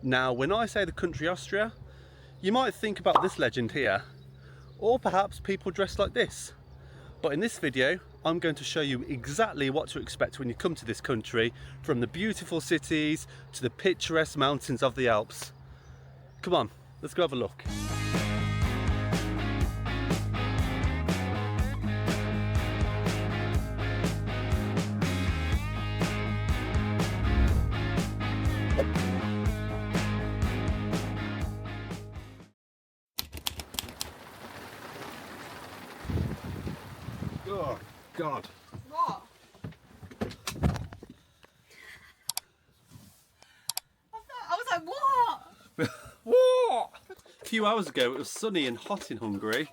Now, when I say the country Austria, you might think about this legend here, or perhaps people dressed like this. But in this video, I'm going to show you exactly what to expect when you come to this country, from the beautiful cities to the picturesque mountains of the Alps. Come on, let's go have a look. Oh, God. What? I was like, what? What? A few hours ago it was sunny and hot in Hungary,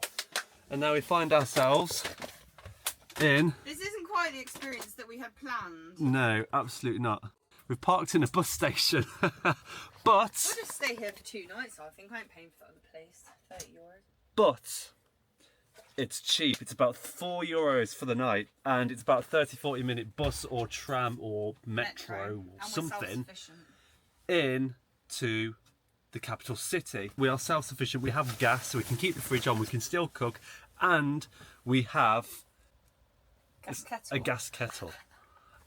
and now we find ourselves in... This isn't quite the experience that we had planned. No, absolutely not. We've parked in a bus station, but... We'll just stay here for 2 nights, I think. I ain't paying for that other place. €30. But it's cheap. It's about €4 for the night, and it's about a 30-40 minute bus or tram or metro or something into the capital city. We are self-sufficient. We have gas, so we can keep the fridge on. We can still cook, and we have a gas kettle.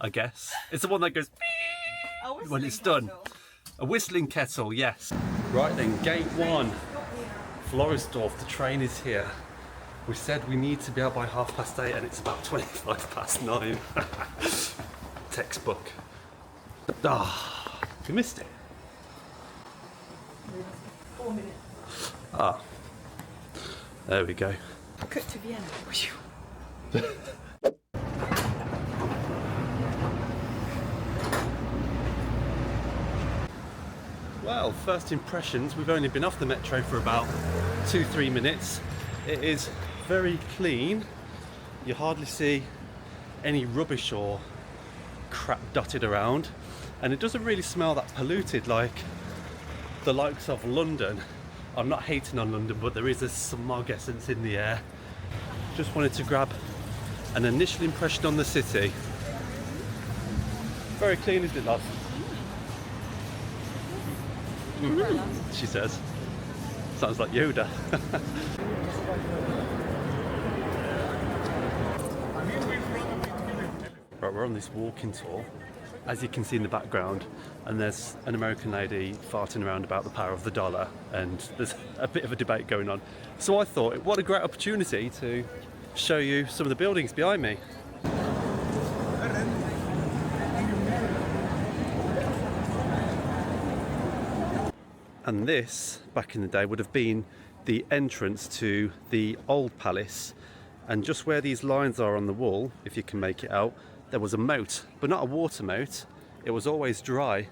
I guess it's the one that goes when it's done. A whistling kettle, yes. Right then, gate 1, Floresdorf. The train is here. We said we need to be out by 8:30, and it's about 9:25. Textbook. Ah, we missed it. 4 minutes. Ah, there we go. Cut to Vienna. Well, first impressions, we've only been off the metro for about 2-3 minutes. It is very clean. You hardly see any rubbish or crap dotted around, and it doesn't really smell that polluted like the likes of London. I'm not hating on London, but there is a smog essence in the air. Just wanted to grab an initial impression on the city. Very clean, isn't it, love? She says. Sounds like Yoda. Right, we're on this walking tour, as you can see in the background, and there's an American lady farting around about the power of the dollar, and there's a bit of a debate going on. So I thought, what a great opportunity to show you some of the buildings behind me. And this, back in the day, would have been the entrance to the old palace. And just where these lines are on the wall, if you can make it out, there was a moat, but not a water moat. It was always dry.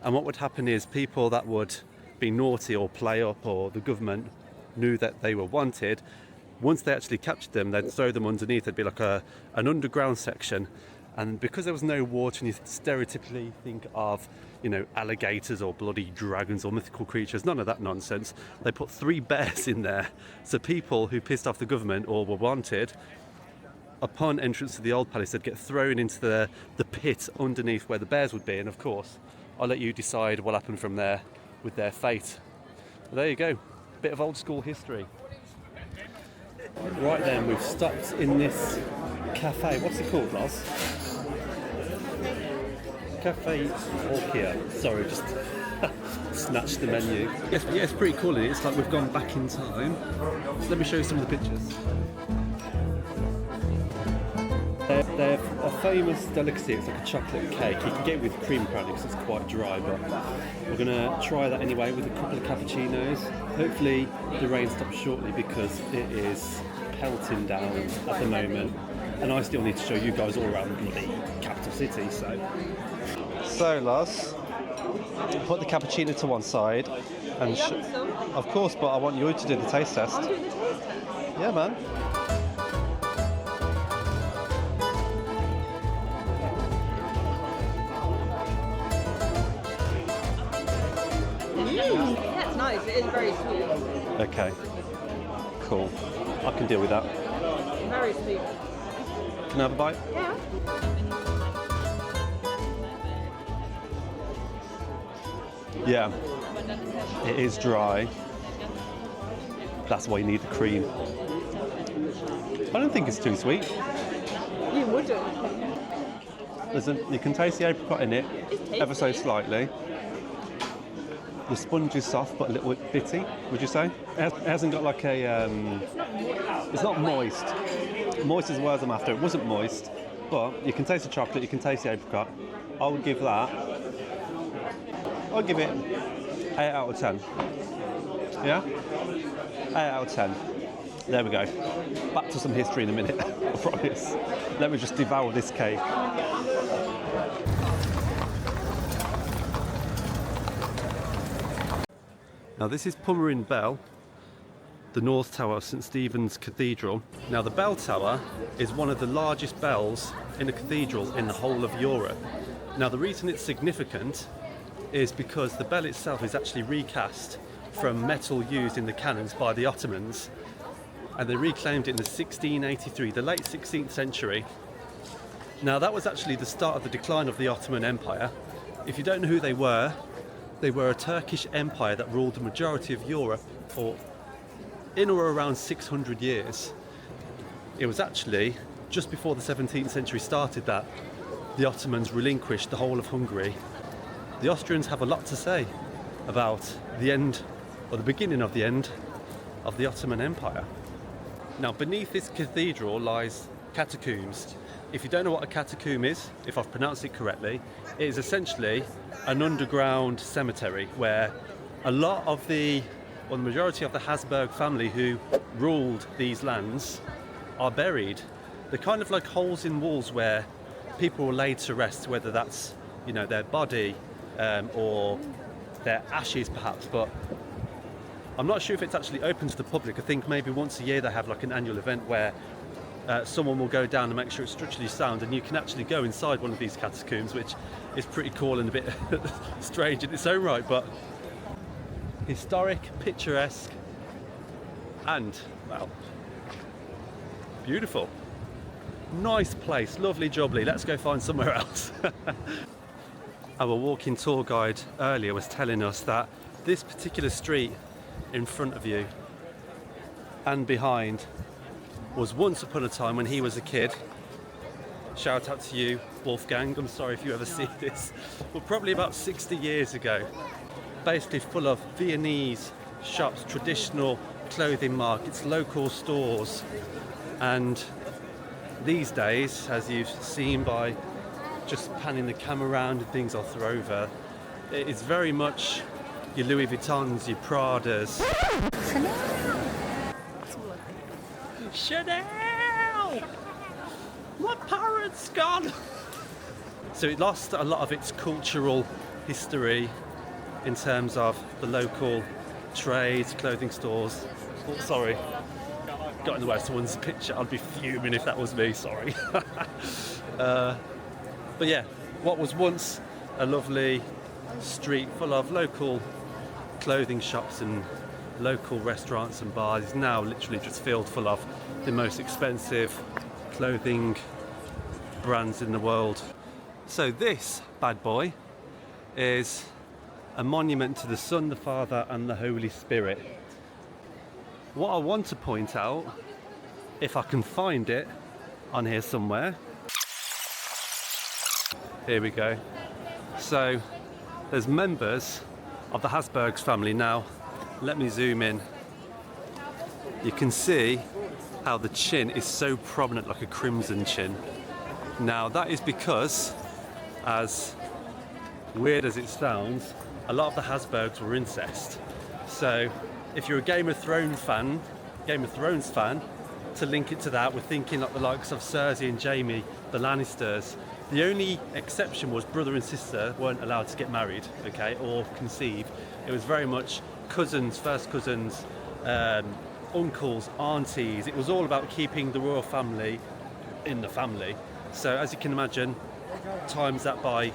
And what would happen is people that would be naughty or play up, or the government knew that they were wanted, once they actually captured them, they'd throw them underneath. There'd be like an underground section. And because there was no water, and you stereotypically think of, you know, alligators or bloody dragons or mythical creatures, none of that nonsense. They put 3 bears in there. So people who pissed off the government or were wanted, upon entrance to the old palace, they'd get thrown into the pit underneath where the bears would be. And of course, I'll let you decide what happened from there with their fate. But there you go, bit of old school history. Right then, we've stopped in this cafe. What's it called, Loz? Cafe Orkia. Sorry, just snatched the menu. Yes, but yeah, it's pretty cool. It's like we've gone back in time. Let me show you some of the pictures. They're a famous delicacy. It's like a chocolate cake. You can get it with cream apparently because it's quite dry, but we're going to try that anyway with a couple of cappuccinos. Hopefully the rain stops shortly because it is pelting down at the moment, and I still need to show you guys all around the capital city. So Lars, put the cappuccino to one side, and of course, but I want you to do the taste test. I'm doing the taste test. Yeah, man. Yeah, it's nice. It is very sweet. Okay, cool. I can deal with that. Very sweet. Can I have a bite? Yeah. Yeah, it is dry. That's why you need the cream. I don't think it's too sweet. You wouldn't. You can taste the apricot in it, ever so slightly. The sponge is soft but a little bit bitty, would you say? It hasn't got like a... it's not moist. Moist is the word I'm after. It wasn't moist, but you can taste the chocolate, you can taste the apricot. I would give that... I'll give it 8 out of 10. Yeah? 8 out of 10. There we go. Back to some history in a minute, I promise. Let me just devour this cake. Now this is Pummerin Bell, the north tower of St Stephen's Cathedral. Now the bell tower is one of the largest bells in a cathedral in the whole of Europe. Now the reason it's significant is because the bell itself is actually recast from metal used in the cannons by the Ottomans, and they reclaimed it in the 1683, the late 16th century. Now that was actually the start of the decline of the Ottoman Empire. If you don't know who they were a Turkish empire that ruled the majority of Europe for in or around 600 years. It was actually just before the 17th century started that the Ottomans relinquished the whole of Hungary. The Austrians have a lot to say about the end, or the beginning of the end, of the Ottoman Empire. Now beneath this cathedral lies catacombs. If you don't know what a catacomb is, if I've pronounced it correctly, it is essentially an underground cemetery where a lot of the majority of the Habsburg family who ruled these lands are buried. They're kind of like holes in walls where people were laid to rest, whether that's, you know, their body or their ashes perhaps, but I'm not sure if it's actually open to the public. I think maybe once a year they have like an annual event where someone will go down and make sure it's structurally sound, and you can actually go inside one of these catacombs, which is pretty cool and a bit strange in its own right, but historic, picturesque, and, well, beautiful. Nice place, lovely jubbly. Let's go find somewhere else. Our walking tour guide earlier was telling us that this particular street in front of you and behind was once upon a time when he was a kid. Shout out to you, Wolfgang, I'm sorry if you ever see this, but probably about 60 years ago. Basically full of Viennese shops, traditional clothing markets, local stores, and these days, as you've seen by just panning the camera around and things I'll throw over, it's very much your Louis Vuittons, your Pradas. Chanel! My parents gone! So it lost a lot of its cultural history in terms of the local trades, clothing stores. Oh, sorry, got in the way of someone's picture. I'd be fuming if that was me, sorry. But yeah, what was once a lovely street full of local clothing shops and local restaurants and bars is now literally just filled full of the most expensive clothing brands in the world. So this bad boy is a monument to the Son, the Father and the Holy Spirit. What I want to point out, if I can find it on here somewhere, here we go. So there's members of the Habsburgs family. Now let me zoom in. You can see how the chin is so prominent, like a crimson chin. Now that is because, as weird as it sounds, a lot of the Habsburgs were incest. So if you're a Game of Thrones fan, to link it to that, we're thinking like the likes of Cersei and Jaime, the Lannisters. The only exception was brother and sister weren't allowed to get married, okay, or conceive. It was very much cousins, first cousins, uncles, aunties. It was all about keeping the royal family in the family. So as you can imagine, times that by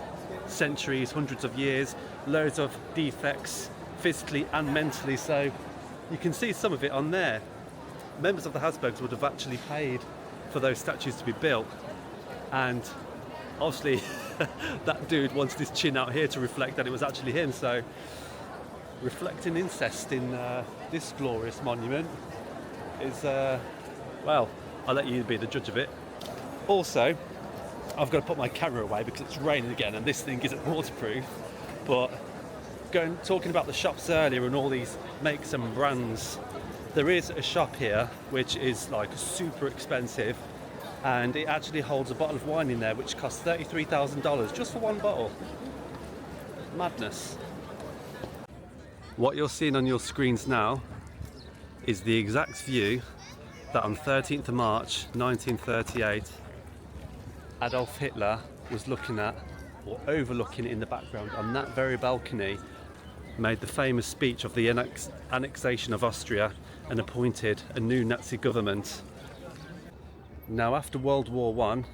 centuries, hundreds of years, loads of defects physically and mentally. So you can see some of it on there. Members of the Habsburgs would have actually paid for those statues to be built, and obviously that dude wanted his chin out here to reflect that it was actually him. So reflecting incest in this glorious monument is, well, I'll let you be the judge of it. Also, I've got to put my camera away because it's raining again and this thing isn't waterproof. But talking about the shops earlier and all these makes and brands, there is a shop here which is like super expensive, and it actually holds a bottle of wine in there which costs $33,000 just for one bottle. Madness. What you're seeing on your screens now is the exact view that on 13th of March 1938 Adolf Hitler was looking at, or overlooking in the background on that very balcony, made the famous speech of the annexation of Austria and appointed a new Nazi government. Now, after World War I,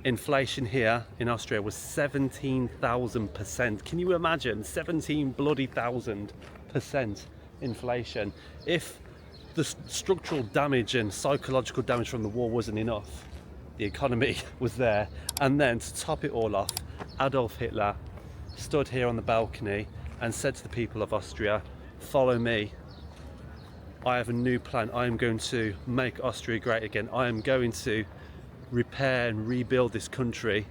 inflation here in Austria was 17,000%. Can you imagine? 17,000% inflation. If the structural damage and psychological damage from the war wasn't enough, the economy was there. And then to top it all off, Adolf Hitler stood here on the balcony and said to the people of Austria, "Follow me. I have a new plan. I am going to make Austria great again. I am going to repair and rebuild this country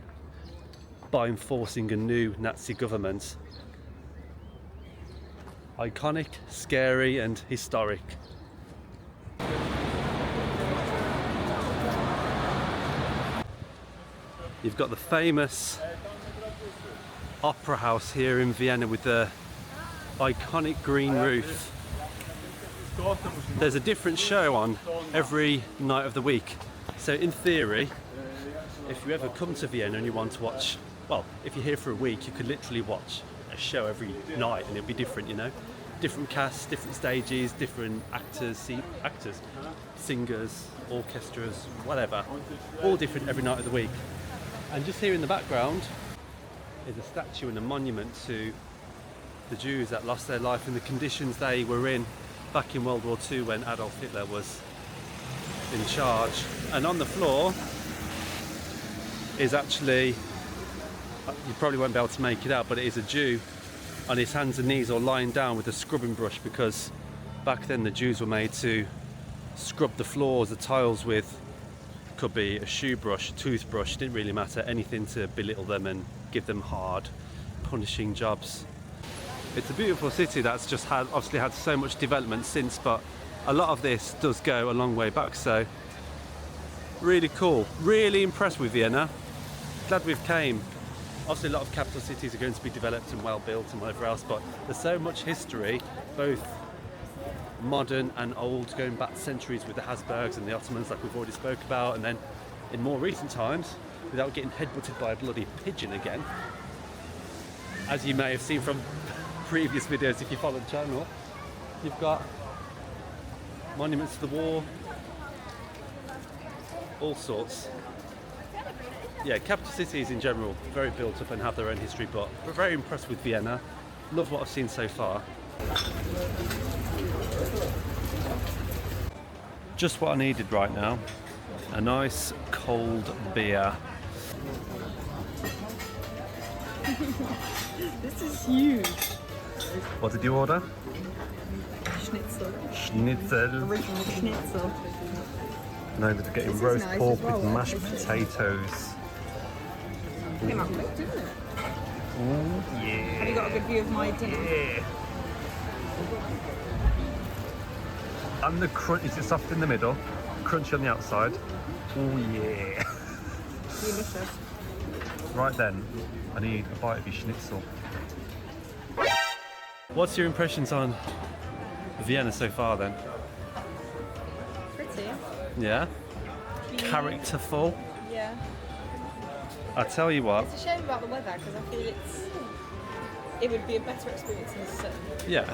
by enforcing a new Nazi government." Iconic, scary and historic. You've got the famous opera house here in Vienna with the iconic green roof. There's a different show on every night of the week. So in theory, if you ever come to Vienna and you want to watch, well, if you're here for a week, you could literally watch a show every night and it'll be different, you know? Different casts, different stages, different actors, singers, orchestras, whatever. All different every night of the week. And just here in the background is a statue and a monument to the Jews that lost their life in the conditions they were in back in World War II when Adolf Hitler was in charge. And on the floor is actually, you probably won't be able to make it out, but it is a Jew on his hands and knees or lying down with a scrubbing brush, because back then the Jews were made to scrub the floors, the tiles with, could be a shoe brush, toothbrush, didn't really matter, anything to belittle them and give them hard, punishing jobs. It's a beautiful city that's just obviously had so much development since, but a lot of this does go a long way back, so really cool. Really impressed with Vienna. Glad we've came. Obviously a lot of capital cities are going to be developed and well built and whatever else, but there's so much history, both modern and old, going back centuries with the Habsburgs and the Ottomans like we've already spoke about, and then in more recent times, without getting headbutted by a bloody pigeon again, as you may have seen from previous videos if you follow the channel, you've got monuments to the war, all sorts. Yeah, capital cities in general, very built up and have their own history, but we're very impressed with Vienna. Love what I've seen so far. Just what I needed right now, a nice cold beer. This is huge. What did you order? Schnitzel. Schnitzel. Original schnitzel. No, we're getting This is roast nice pork as well, with mashed actually. potatoes. Came out quick, didn't it? Oh yeah. Have you got a good view of my dinner? Yeah. And the crunch, is it soft in the middle? Crunchy on the outside? Oh yeah. Delicious. Right then, I need a bite of your schnitzel. What's your impressions on Vienna so far then? Pretty. Yeah? Characterful? Yeah. I tell you what. It's a shame about the weather because I feel it would be a better experience in the sun. Yeah.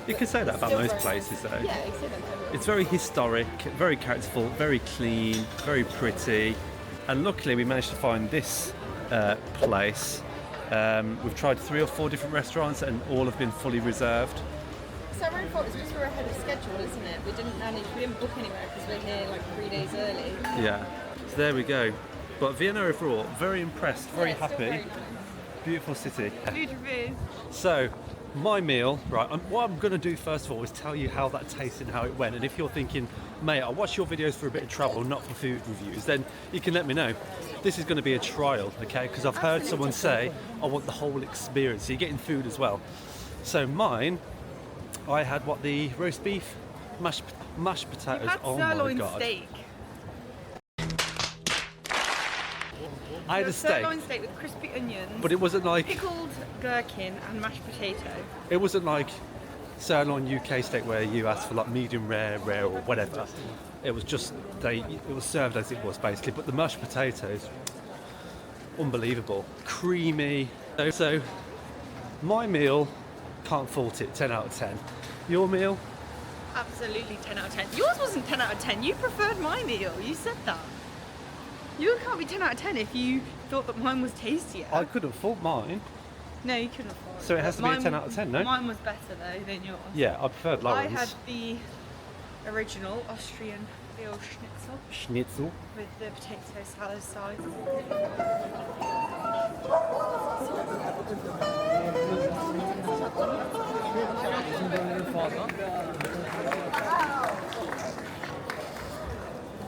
You can say that about Still most very places nice. though. Yeah, exactly. It's very historic, very characterful, very clean, very pretty. And luckily we managed to find this place. We've tried 3 or 4 different restaurants and all have been fully reserved. It's our own fault, it's because we're ahead of schedule, isn't it? We didn't book anywhere because we're here like 3 days early. Yeah, so there we go. But Vienna overall, very impressed, very Yeah, it's still happy. very nice. Beautiful city. Beautiful is. So, my meal, right, what I'm going to do first of all is tell you how that tasted and how it went. And if you're thinking, mate, I watch your videos for a bit of travel, not for food reviews, then you can let me know. This is going to be a trial, okay? Because I've heard someone say, I want the whole experience. So you're getting food as well. So mine, I had what, the roast beef, mashed potatoes. Oh my God. Steak. I had a steak. Sirloin steak with crispy onions. But it wasn't like... Pickled gherkin and mashed potato. It wasn't like sirloin UK steak where you ask for like medium rare or whatever. It was just, it was served as it was basically. But the mashed potatoes, unbelievable. Creamy. So my meal, can't fault it, 10 out of 10. Your meal? Absolutely 10 out of 10. Yours wasn't 10 out of 10. You preferred my meal. You said that. You can't be 10 out of 10 if you thought that mine was tastier. I couldn't fault mine. No, you couldn't fault it. So it has to be a 10 out of 10, no? Mine was better though than yours. Yeah, I preferred Lauren's. I had the original Austrian veal Schnitzel. with the potato salad side.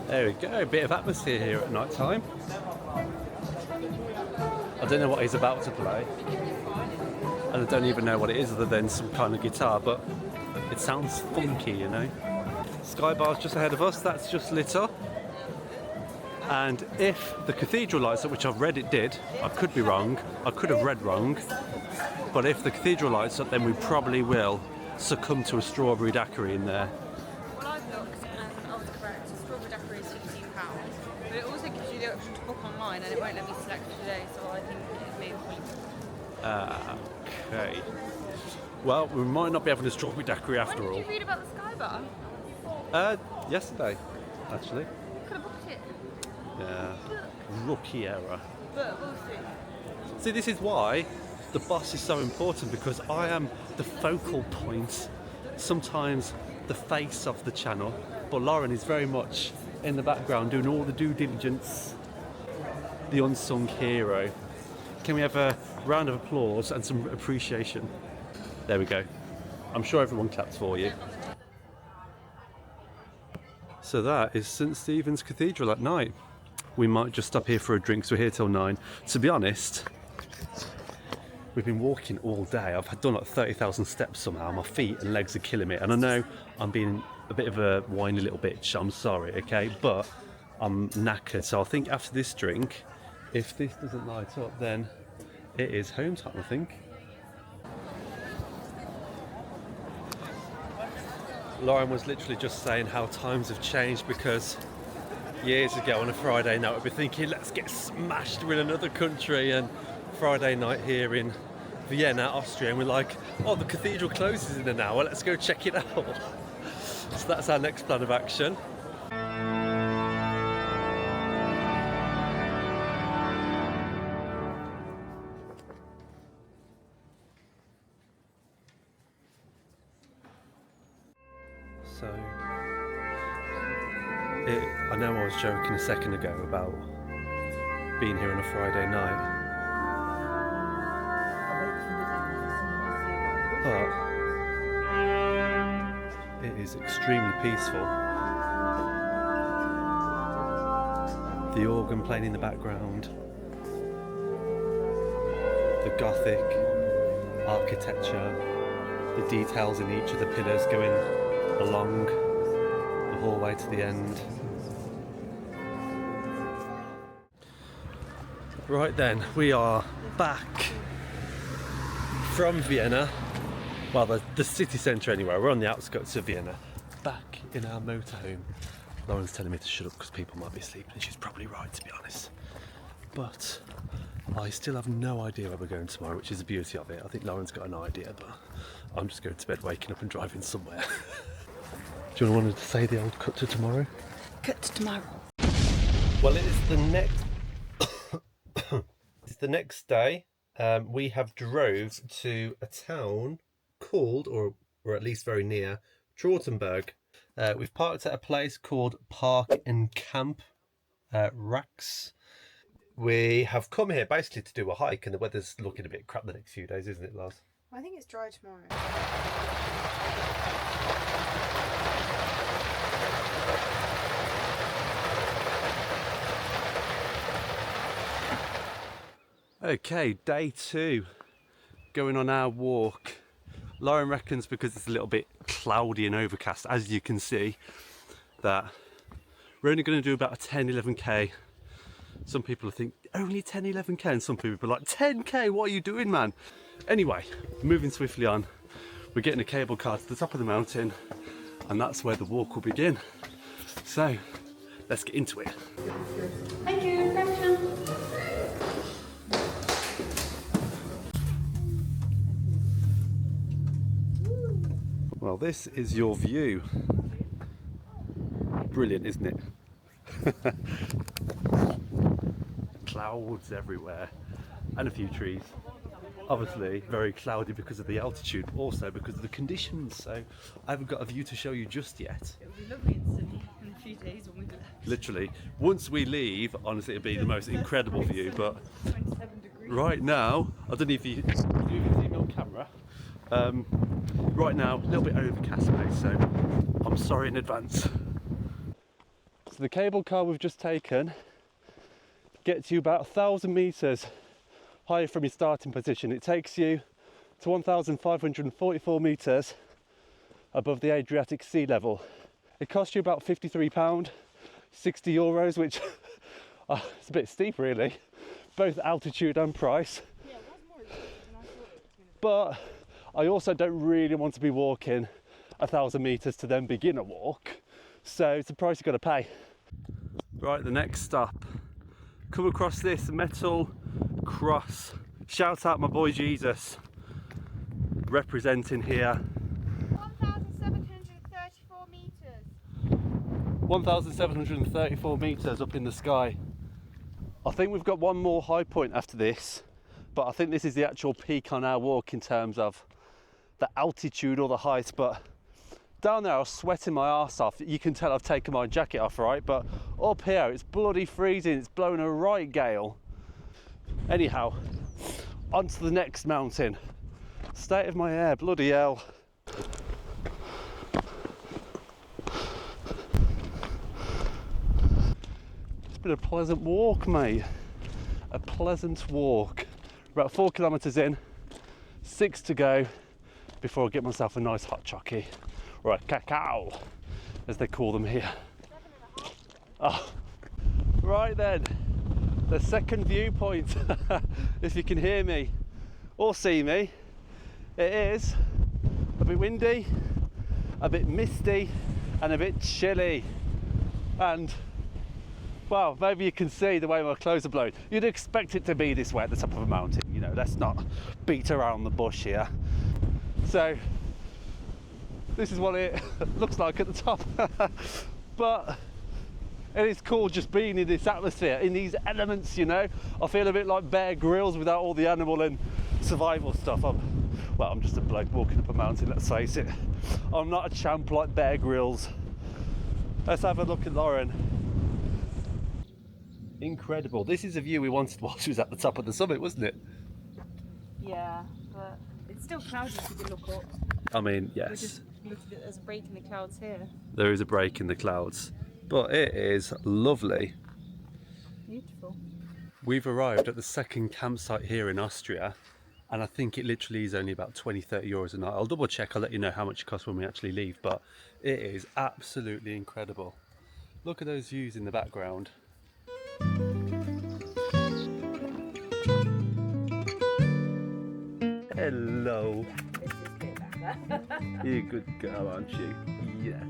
There we go, a bit of atmosphere here at night time. I don't know what he's about to play, and I don't even know what it is other than some kind of guitar, but it sounds funky, you know. Sky bar's just ahead of us, that's just lit up. And if the cathedral lights up, which I've read it did, I could be wrong, I could have read wrong, but if the cathedral lights up, then we probably will succumb to a strawberry daiquiri in there. Well, I've looked and I was correct. A strawberry daiquiri is £16, but it also gives you the option to book online, and it won't let me select today, so I think it made a point. Okay. Well, we might not be having a strawberry daiquiri after When all. did you read about the Sky Bar? Yesterday, actually. You could have booked it. Yeah. Rookie error. But we'll see. See, this is why the boss is so important, because I am the focal point, sometimes the face of the channel, but Lauren is very much in the background doing all the due diligence, the unsung hero. Can we have a round of applause and some appreciation? There we go. I'm sure everyone claps for you. So that is St Stephen's Cathedral at night. We might just stop here for a drink, so we're here till 9. To be honest, we've been walking all day. I've done like 30,000 steps somehow. My feet and legs are killing me. And I know I'm being a bit of a whiny little bitch. I'm sorry, okay? But I'm knackered. So I think after this drink, if this doesn't light up, then it is home time, I think. Lauren was literally just saying how times have changed, because years ago on a Friday night we'd be thinking, let's get smashed with another country, and Friday night here in Vienna, Austria, and we're like, oh, the cathedral closes in an hour, let's go check it out. So that's our next plan of action. So, I know I was joking a second ago about being here on a Friday night, but it is extremely peaceful. The organ playing in the background, the Gothic architecture, the details in each of the pillars going along the hallway to the end. Right then, we are back from Vienna, well, the city centre anyway. We're on the outskirts of Vienna, back in our motorhome. Lauren's telling me to shut up because people might be sleeping, and she's probably right, to be honest. But I still have no idea where we're going tomorrow, which is the beauty of it. I think Lauren's got an idea, but I'm just going to bed, waking up and driving somewhere. Do you want to say the old cut to tomorrow? Cut to tomorrow. Well, it is the next. It's the next day. We have drove to a town called, or at least very near, Trautenberg. We've parked at a place called Park and Camp Rax. We have come here basically to do a hike, and the weather's looking a bit crap the next few days, isn't it, Lars? I think it's dry tomorrow. Okay, day 2, going on our walk. Lauren reckons because it's a little bit cloudy and overcast, as you can see, that we're only going to do about a 10-11k. Some people think only 10-11k, and some people are like 10k, what are you doing, man? Anyway, moving swiftly on, we're getting a cable car to the top of the mountain, and that's where the walk will begin. So let's get into it. Thank you. Well, this is your view. Brilliant, isn't it? Clouds everywhere and a few trees. Obviously very cloudy because of the altitude, but also because of the conditions, so I haven't got a view to show you just yet. It'll be lovely and sunny in a few days when we've left. Literally, once we leave, honestly it'll be the most incredible view, but 27 degrees. right now, I don't know if you can see me on camera, right now a little bit overcast, mate, so I'm sorry in advance. So the cable car we've just taken gets you about 1,000 metres higher from your starting position. It takes you to 1,544 metres above the Adriatic sea level. It costs you about £53, 60 euros, which it's a bit steep really, both altitude and price. Yeah, it was more expensive than I thought it was going to be. But I also don't really want to be walking 1,000 metres to then begin a walk, so it's a price you've got to pay. Right, the next stop. Come across this metal cross. Shout out my boy Jesus, representing here. 1,734 metres. 1,734 metres up in the sky. I think we've got one more high point after this, but I think this is the actual peak on our walk in terms of the altitude or the height. But down there I was sweating my arse off. You can tell I've taken my jacket off, right? But up here it's bloody freezing, it's blowing a right gale. Anyhow, on to the next mountain. State of my hair, bloody hell. It's been a pleasant walk, mate. A pleasant walk. About 4 kilometres in, 6 to go before I get myself a nice hot chockey. Or a cacao, as they call them here. 7.5. Oh, right then, the second viewpoint, if you can hear me or see me. It is a bit windy, a bit misty, and a bit chilly. And, well, maybe you can see the way my clothes are blowing. You'd expect it to be this way at the top of a mountain, you know, let's not beat around the bush here. So, this is what it looks like at the top. But it is cool just being in this atmosphere, in these elements, you know. I feel a bit like Bear Grylls without all the animal and survival stuff. I'm just a bloke walking up a mountain, let's face it. I'm not a champ like Bear Grylls. Let's have a look at Lauren. Incredible. This is a view we wanted while she was at the top of the summit, wasn't it? Yeah, but it's still cloudy if you look up. I mean, We yes. just looked at it, there's a break in the clouds here. There is a break in the clouds, but it is lovely. Beautiful. We've arrived at the second campsite here in Austria, and I think it literally is only about 20-30 euros a night. I'll double check, I'll let you know how much it costs when we actually leave, but it is absolutely incredible. Look at those views in the background. Hello. This is good, Amber. You're a good girl, aren't you? Yeah.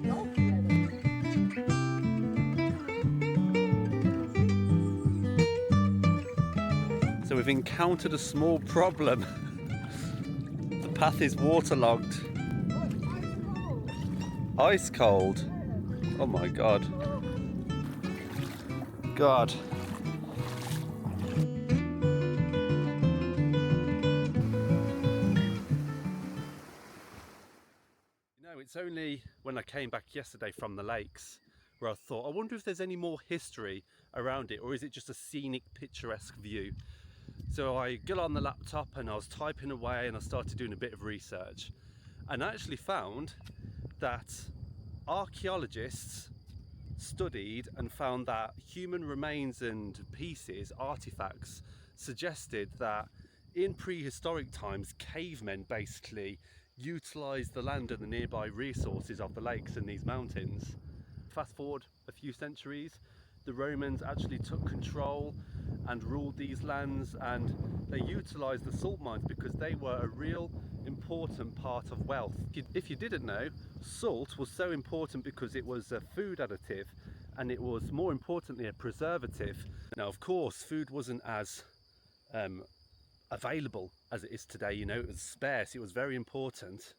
So we've encountered a small problem. The path is waterlogged. Ice cold. Oh my god. God. You know, it's only when I came back yesterday from the lakes where I thought, I wonder if there's any more history around it, or is it just a scenic, picturesque view? So I got on the laptop and I was typing away and I started doing a bit of research, and I actually found that archaeologists studied and found that human remains and pieces, artifacts, suggested that in prehistoric times, cavemen basically utilised the land and the nearby resources of the lakes and these mountains. Fast forward a few centuries, the Romans actually took control and ruled these lands, and they utilised the salt mines because they were a real important part of wealth. If you didn't know, salt was so important because it was a food additive, and it was, more importantly, a preservative. Now, of course, food wasn't as available as it is today, you know, it was scarce, it was very important.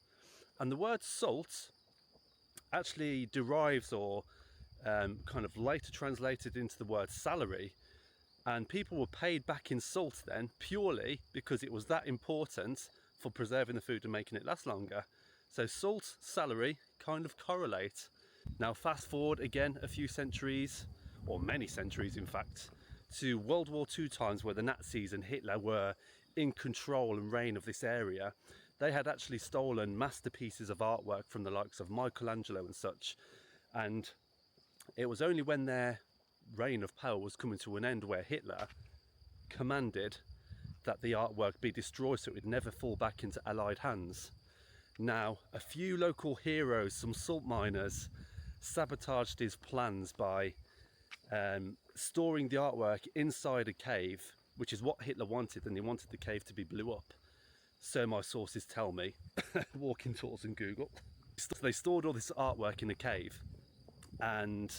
And the word salt actually derives, or kind of later translated into the word salary, and people were paid back in salt then, purely because it was that important for preserving the food and making it last longer. So salt, salary kind of correlate. Now fast forward again a few centuries, or many centuries in fact, to World War II times, where the Nazis and Hitler were in control and reign of this area. They had actually stolen masterpieces of artwork from the likes of Michelangelo and such, and it was only when their reign of power was coming to an end where Hitler commanded that the artwork be destroyed so it would never fall back into Allied hands. Now, a few local heroes, some salt miners, sabotaged his plans by storing the artwork inside a cave, which is what Hitler wanted, and he wanted the cave to be blew up. So my sources tell me, walking tours and Google. They stored all this artwork in a cave, and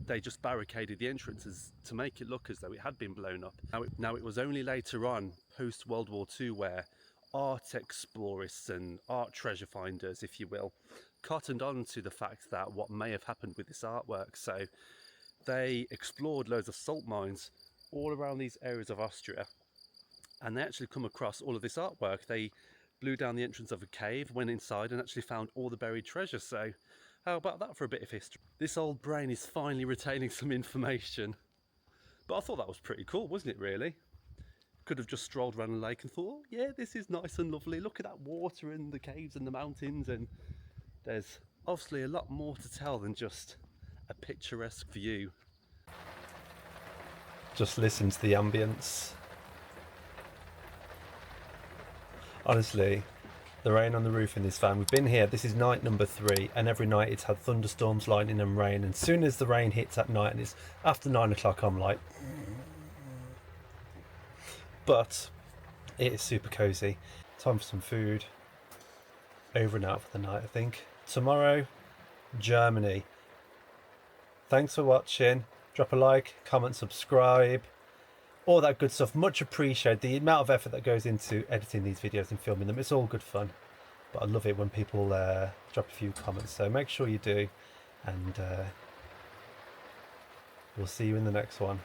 they just barricaded the entrances to make it look as though it had been blown up. Now it was only later on, post World War II, where art explorists and art treasure finders, if you will, cottoned on to the fact that what may have happened with this artwork. So they explored loads of salt mines all around these areas of Austria, and they actually come across all of this artwork. They blew down the entrance of a cave, went inside, and actually found all the buried treasure. So how about that for a bit of history? This old brain is finally retaining some information. But I thought that was pretty cool, wasn't it, really? Could have just strolled around the lake and thought, oh, yeah, this is nice and lovely. Look at that water and the caves and the mountains. And there's obviously a lot more to tell than just a picturesque view. Just listen to the ambience. Honestly, the rain on the roof in this van. We've been here, this is night number 3, and every night it's had thunderstorms, lightning and rain. And as soon as the rain hits at night and it's after 9 o'clock, I'm like... But it is super cozy. Time for some food. Over and out for the night, I think. Tomorrow, Germany. Thanks for watching. Drop a like, comment, subscribe. All that good stuff. Much appreciated. The amount of effort that goes into editing these videos and filming them. It's all good fun. But I love it when people drop a few comments. So make sure you do. And we'll see you in the next one.